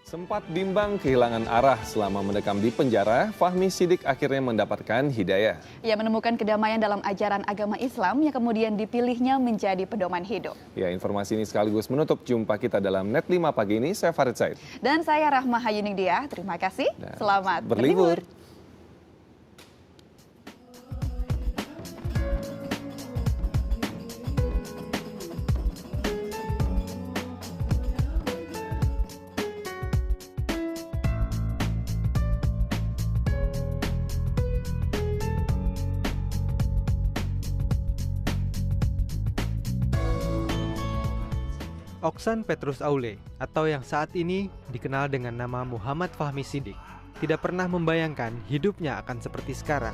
Sempat bimbang kehilangan arah selama mendekam di penjara, Fahmi Siddiq akhirnya mendapatkan hidayah. Ia menemukan kedamaian dalam ajaran agama Islam yang kemudian dipilihnya menjadi pedoman hidup. Ya, informasi ini sekaligus menutup jumpa kita dalam Net 5 pagi ini. Saya Farid Said. Dan saya Rahma Hayuningdiah. Terima kasih. Selamat berlibur. Oksan Petrus Aule, atau yang saat ini dikenal dengan nama Muhammad Fahmi Siddiq, tidak pernah membayangkan hidupnya akan seperti sekarang.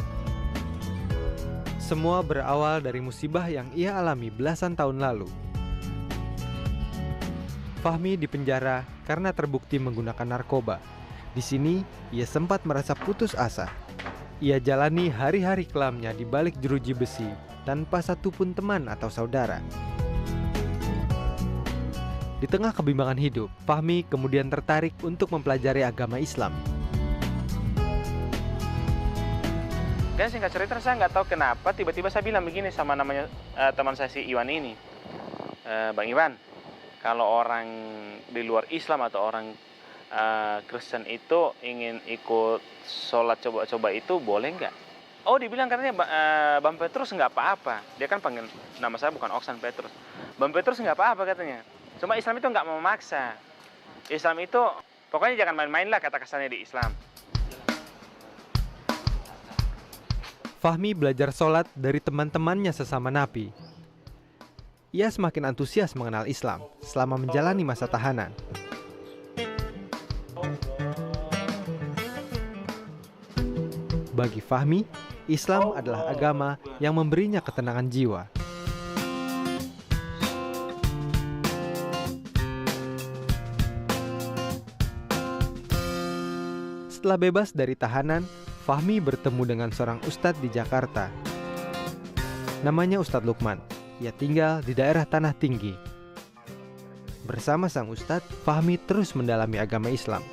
Semua berawal dari musibah yang ia alami belasan tahun lalu. Fahmi dipenjara karena terbukti menggunakan narkoba. Di sini, ia sempat merasa putus asa. Ia jalani hari-hari kelamnya di balik jeruji besi tanpa satupun teman atau saudara. Di tengah kebimbangan hidup, Fahmi kemudian tertarik untuk mempelajari agama Islam. Dan singkat cerita, saya nggak tahu kenapa tiba-tiba saya bilang begini sama namanya teman saya si Iwan ini. Bang Iwan, kalau orang di luar Islam atau orang Kristen itu ingin ikut sholat coba-coba itu boleh nggak? Oh, dibilang katanya Bang Petrus nggak apa-apa. Dia kan panggil nama saya bukan Oksan Petrus. Bang Petrus nggak apa-apa katanya. Cuma Islam itu nggak memaksa. Islam itu pokoknya jangan main-main lah kata kasarnya di Islam. Fahmi belajar sholat dari teman-temannya sesama napi. Ia semakin antusias mengenal Islam selama menjalani masa tahanan. Bagi Fahmi, Islam adalah agama yang memberinya ketenangan jiwa. Setelah bebas dari tahanan, Fahmi bertemu dengan seorang ustadz di Jakarta. Namanya Ustadz Lukman. Ia tinggal di daerah Tanah Tinggi. Bersama sang ustadz, Fahmi terus mendalami agama Islam.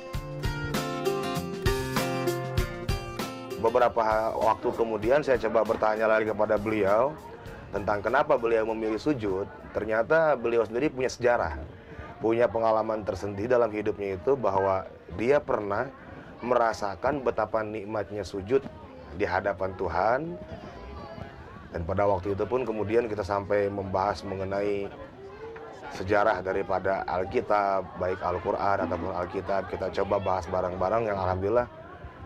Beberapa waktu kemudian saya coba bertanya lagi kepada beliau tentang kenapa beliau memilih sujud. Ternyata beliau sendiri punya sejarah, punya pengalaman tersendiri dalam hidupnya itu bahwa dia pernah merasakan betapa nikmatnya sujud di hadapan Tuhan. Dan pada waktu itu pun kemudian kita sampai membahas mengenai sejarah daripada Alkitab, baik Al-Quran ataupun Alkitab. Kita coba bahas bareng-bareng yang alhamdulillah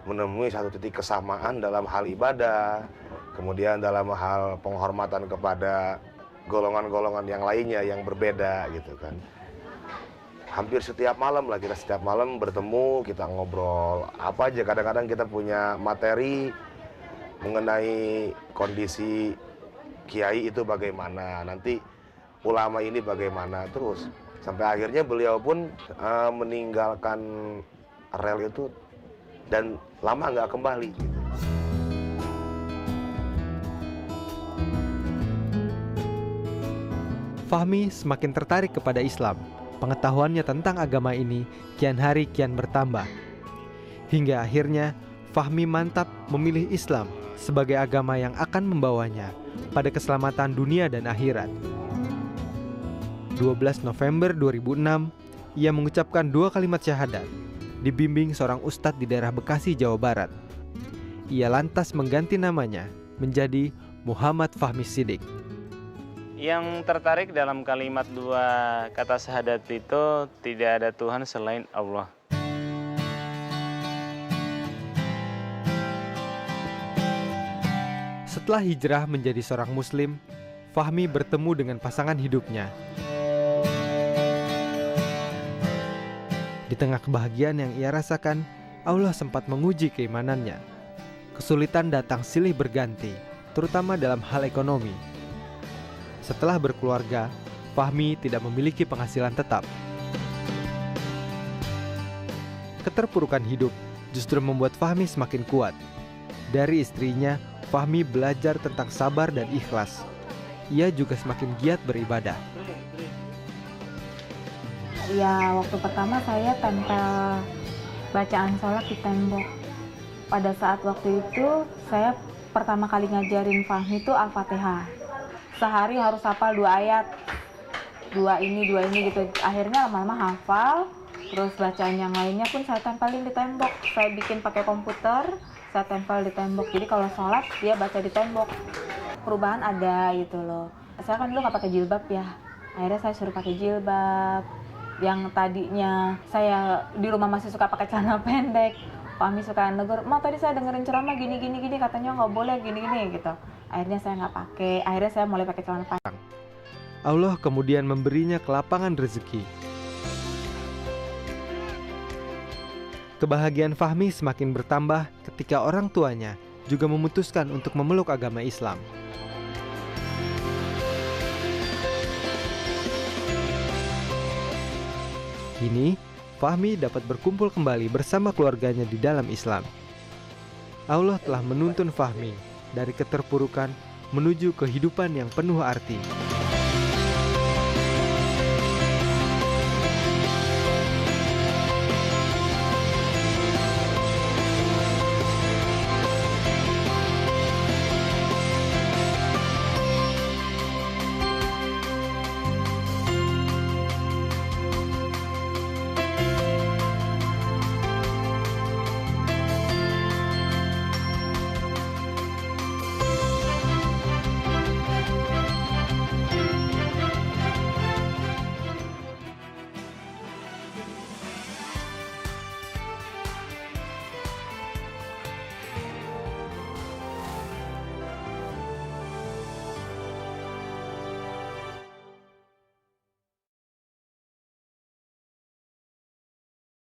menemui satu titik kesamaan dalam hal ibadah, kemudian dalam hal penghormatan kepada golongan-golongan yang lainnya yang berbeda gitu kan. Hampir setiap malam lah, kita setiap malam bertemu, kita ngobrol apa aja. Kadang-kadang kita punya materi mengenai kondisi kiai itu bagaimana, nanti ulama ini bagaimana, terus sampai akhirnya beliau pun meninggalkan rel itu dan lama nggak kembali gitu. Fahmi semakin tertarik kepada Islam. Pengetahuannya tentang agama ini kian hari kian bertambah. Hingga akhirnya Fahmi mantap memilih Islam sebagai agama yang akan membawanya pada keselamatan dunia dan akhirat. 12 November 2006, ia mengucapkan 2 kalimat syahadat, dibimbing seorang ustadz di daerah Bekasi, Jawa Barat. Ia lantas mengganti namanya menjadi Muhammad Fahmi Siddiq. Yang tertarik dalam kalimat 2 kata syahadat itu, tidak ada Tuhan selain Allah. Setelah hijrah menjadi seorang muslim, Fahmi bertemu dengan pasangan hidupnya. Di tengah kebahagiaan yang ia rasakan, Allah sempat menguji keimanannya. Kesulitan datang silih berganti, terutama dalam hal ekonomi. Setelah berkeluarga, Fahmi tidak memiliki penghasilan tetap. Keterpurukan hidup justru membuat Fahmi semakin kuat. Dari istrinya, Fahmi belajar tentang sabar dan ikhlas. Ia juga semakin giat beribadah. Ya, waktu pertama saya tempel bacaan sholat di tembok. Pada saat waktu itu, saya pertama kali ngajarin Fahmi itu Al-Fatihah. Sehari harus hafal 2 ayat. 2 ini gitu. Akhirnya lama-lama hafal, terus bacaan yang lainnya pun saya tempelin di tembok. Saya bikin pakai komputer, saya tempel di tembok. Jadi kalau sholat, dia baca di tembok. Perubahan ada gitu loh. Saya kan dulu nggak pakai jilbab ya. Akhirnya saya suruh pakai jilbab. Yang tadinya saya di rumah masih suka pakai celana pendek, Fahmi suka negur, "Ma, tadi saya dengerin ceramah gini katanya nggak boleh gini gitu." Akhirnya saya nggak pakai. Akhirnya saya mulai pakai celana panjang. Allah kemudian memberinya kelapangan rezeki. Kebahagiaan Fahmi semakin bertambah ketika orang tuanya juga memutuskan untuk memeluk agama Islam. Kini, Fahmi dapat berkumpul kembali bersama keluarganya di dalam Islam. Allah telah menuntun Fahmi dari keterpurukan menuju kehidupan yang penuh arti.